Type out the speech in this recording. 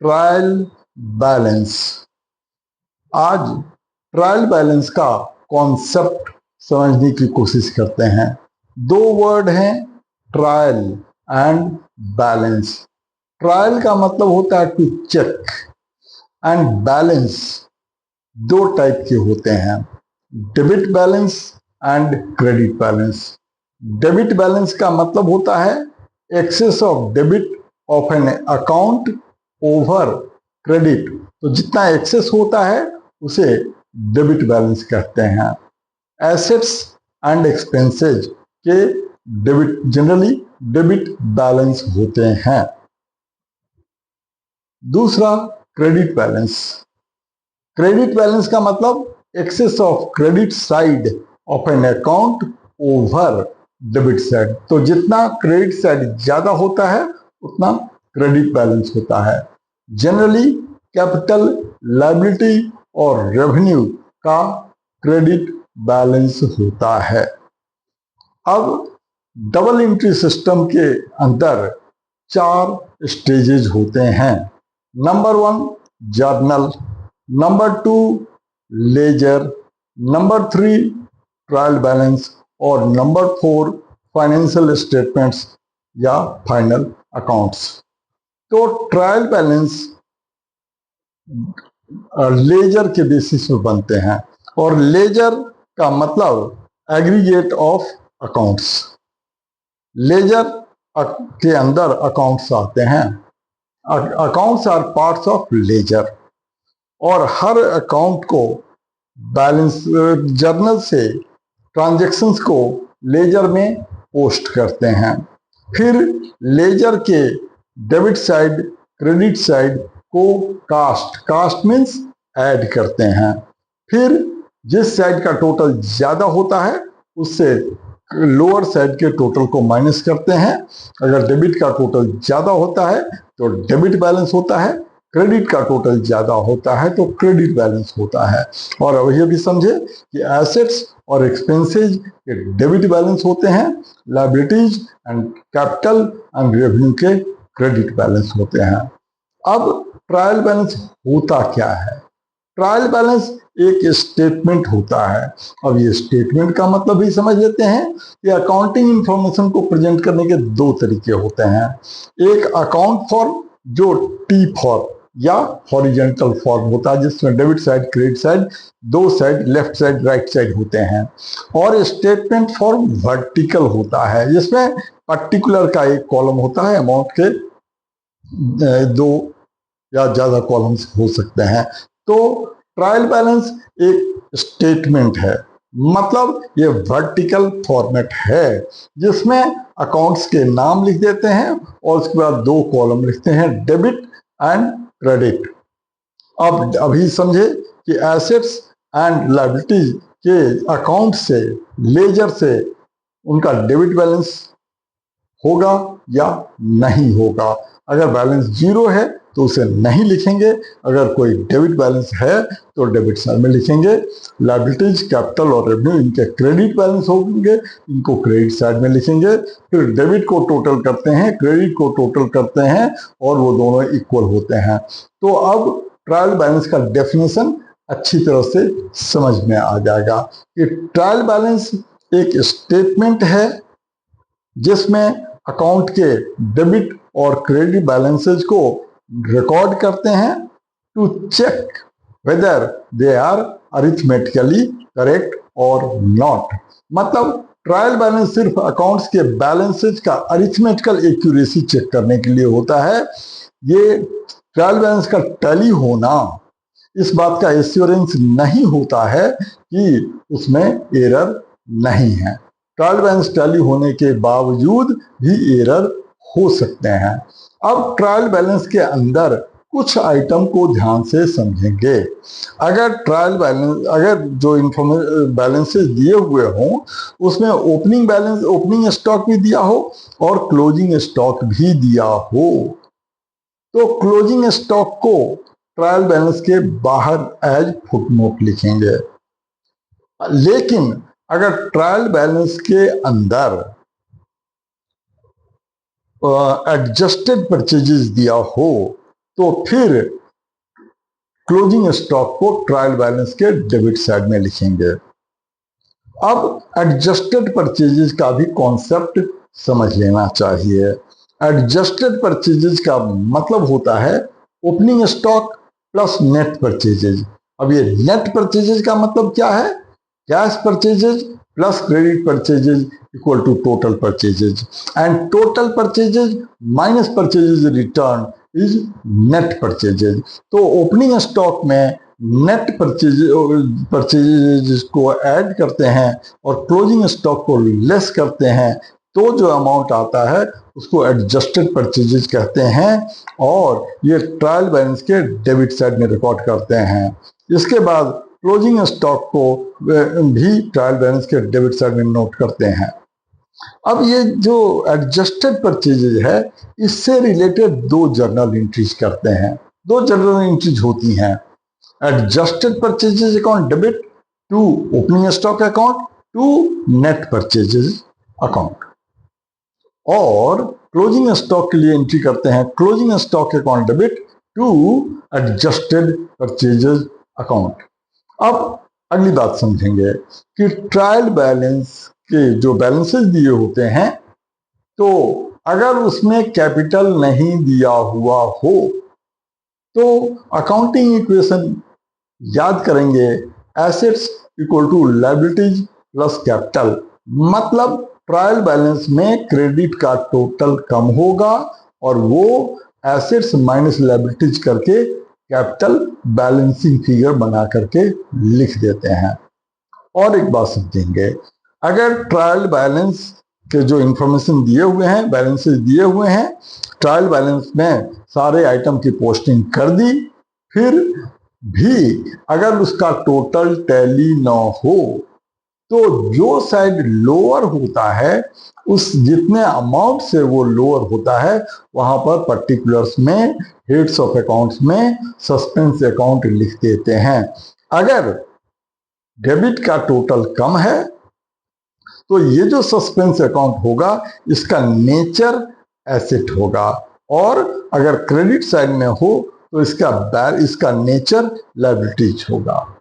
Trial balance. आज trial balance का concept समझने की कोशिश करते हैं। दो वर्ड हैं, ट्रायल एंड बैलेंस। ट्रायल का मतलब होता है टू चेक, एंड बैलेंस दो टाइप के होते हैं, debit balance and credit balance. Debit balance का मतलब होता है excess of debit of an account over credit. तो जितना एक्सेस होता है उसे डेबिट बैलेंस कहते हैं। एसेट्स एंड एक्सपेंसेस के डेबिट जनरली डेबिट बैलेंस होते हैं। दूसरा, क्रेडिट बैलेंस। क्रेडिट बैलेंस का मतलब excess of credit side of an account over debit side. तो जितना क्रेडिट साइड ज्यादा होता है उतना क्रेडिट बैलेंस होता है। जनरली कैपिटल, लायबिलिटी और रेवेन्यू का क्रेडिट बैलेंस होता है। अब डबल एंट्री सिस्टम के अंदर 4 स्टेजेज होते हैं। Number 1 journal, number 2 ledger, number 3 trial balance और नंबर 4 फाइनेंशियल स्टेटमेंट्स या फाइनल अकाउंट्स। तो ट्रायल बैलेंस लेजर के बेसिस पर बनते हैं, और लेजर का मतलब एग्रीगेट ऑफ अकाउंट्स। लेजर के अंदर अकाउंट्स आते हैं। Accounts are parts of ledger, और हर अकाउंट को बैलेंस जर्नल से ट्रांजैक्शंस को लेजर में पोस्ट करते हैं। फिर लेजर के डेबिट साइड, क्रेडिट साइड को कास्ट मीन्स ऐड करते हैं। फिर जिस साइड का टोटल ज्यादा होता है उससे लोअर साइड के टोटल को माइनस करते हैं। अगर डेबिट का टोटल ज्यादा होता है तो डेबिट बैलेंस होता है, क्रेडिट का टोटल ज्यादा होता है तो क्रेडिट बैलेंस होता है। और अब ये भी समझे कि एसेट्स और एक्सपेंसेस के डेबिट बैलेंस होते हैं, liabilities and capital and revenue के क्रेडिट बैलेंस होते हैं। अब ट्रायल बैलेंस होता क्या है? ट्रायल बैलेंस एक स्टेटमेंट होता है। अब ये स्टेटमेंट का मतलब भी समझ लेते हैं कि अकाउंटिंग इंफॉर्मेशन को प्रेजेंट करने के 2 तरीके होते हैं। एक अकाउंट फॉर्म जो टी फॉर्म या हॉरिजॉन्टल फॉर्म होता है, जिसमें डेबिट साइड, क्रेडिट साइड, दो side, left side, right side होते हैं। और स्टेटमेंट फॉर्म वर्टिकल होता है, जिसमें पर्टिकुलर का एक कॉलम होता है, अमाउंट के 2 या ज्यादा कॉलम्स हो सकते हैं। तो ट्रायल बैलेंस एक स्टेटमेंट है, मतलब ये वर्टिकल फॉर्मेट है, जिसमें अकाउंट्स के नाम लिख देते हैं और उसके बाद 2 कॉलम लिखते हैं, डेबिट एंड क्रेडिट। अब अभी समझे कि एसेट्स एंड लायबिलिटीज के अकाउंट से, लेजर से उनका डेबिट बैलेंस होगा या नहीं होगा। अगर बैलेंस 0 है तो उसे नहीं लिखेंगे, अगर कोई डेबिट बैलेंस है तो डेबिट साइड में लिखेंगे। लायबिलिटीज, कैपिटल और रेवेन्यू इनके क्रेडिट बैलेंस होंगे, इनको क्रेडिट साइड में लिखेंगे। फिर डेबिट को टोटल करते हैं, क्रेडिट को टोटल करते हैं, और वो दोनों इक्वल होते हैं। तो अब ट्रायल बैलेंस का डेफिनेशन अच्छी तरह से समझ में आ जाएगा कि ट्रायल बैलेंस एक स्टेटमेंट है जिसमें अकाउंट के डेबिट और क्रेडिट बैलेंसेज को रिकॉर्ड करते हैं to check whether they are arithmetically correct और नॉट। मतलब ट्रायल बैलेंस सिर्फ अकाउंट्स के बैलेंसेज का अरिथमेटिकल एक्यूरेसी चेक करने के लिए होता है। ये ट्रायल बैलेंस का टैली होना इस बात का एश्योरेंस नहीं होता है कि उसमें एरर नहीं है। ट्रायल बैलेंस टैली होने के बावजूद भी एरर हो सकते हैं। अब ट्रायल बैलेंस के अंदर कुछ आइटम को ध्यान से समझेंगे। अगर ट्रायल बैलेंस, अगर जो बैलेंसेस दिए हुए हों उसमें ओपनिंग बैलेंस, ओपनिंग स्टॉक भी दिया हो और क्लोजिंग स्टॉक भी दिया हो, तो क्लोजिंग स्टॉक को ट्रायल बैलेंस के बाहर एज फुटनोट लिखेंगे। लेकिन अगर ट्रायल बैलेंस के अंदर एडजस्टेड परचेजेस दिया हो तो फिर क्लोजिंग स्टॉक को ट्रायल बैलेंस के डेबिट साइड में लिखेंगे। अब एडजस्टेड परचेजेज का भी कॉन्सेप्ट समझ लेना चाहिए। एडजस्टेड परचेजेज का मतलब होता है opening stock plus net purchases. अब ये नेट परचेजेज का मतलब क्या है? Cash purchases plus credit purchases equal to total purchases, and total purchases minus purchases return is net purchases. तो ओपनिंग स्टॉक में नेट परचेजेज को ऐड करते हैं और क्लोजिंग स्टॉक को लेस करते हैं, तो जो अमाउंट आता है उसको एडजस्टेड परचेजेज कहते हैं, और ये ट्रायल बैलेंस के डेबिट साइड में रिकॉर्ड करते हैं। इसके बाद क्लोजिंग स्टॉक को भी ट्रायल बैलेंस के डेबिट साइड में नोट करते हैं। अब ये जो एडजस्टेड परचेजेज है, इससे रिलेटेड दो जर्नल एंट्रीज करते हैं। दो जर्नल एंट्रीज होती हैं, adjusted purchases account debit to opening stock account to net purchases account, और क्लोजिंग स्टॉक के लिए एंट्री करते हैं closing stock account debit to adjusted purchases account. अब अगली बात समझेंगे कि ट्रायल बैलेंस के जो बैलेंसेस दिए होते हैं, तो अगर उसमें कैपिटल नहीं दिया हुआ हो तो अकाउंटिंग इक्वेशन याद करेंगे, assets equal to liabilities plus capital. मतलब ट्रायल बैलेंस में क्रेडिट का टोटल कम होगा और वो एसेट्स माइनस लायबिलिटीज करके कैपिटल बैलेंसिंग फिगर बना करके लिख देते हैं। और एक बात समझेंगे, अगर ट्रायल बैलेंस के जो इंफॉर्मेशन दिए हुए हैं, बैलेंसेस दिए हुए हैं, ट्रायल बैलेंस में सारे आइटम की पोस्टिंग कर दी, फिर भी अगर उसका टोटल टैली ना हो, तो जो साइड लोअर होता है, उस जितने अमाउंट से वो लोअर होता है, वहां पर पर्टिकुलर्स में हेड्स ऑफ अकाउंट्स में सस्पेंस अकाउंट लिख देते हैं। अगर डेबिट का टोटल कम है तो ये जो सस्पेंस अकाउंट होगा, इसका नेचर एसेट होगा, और अगर क्रेडिट साइड में हो तो इसका नेचर लायबिलिटीज होगा।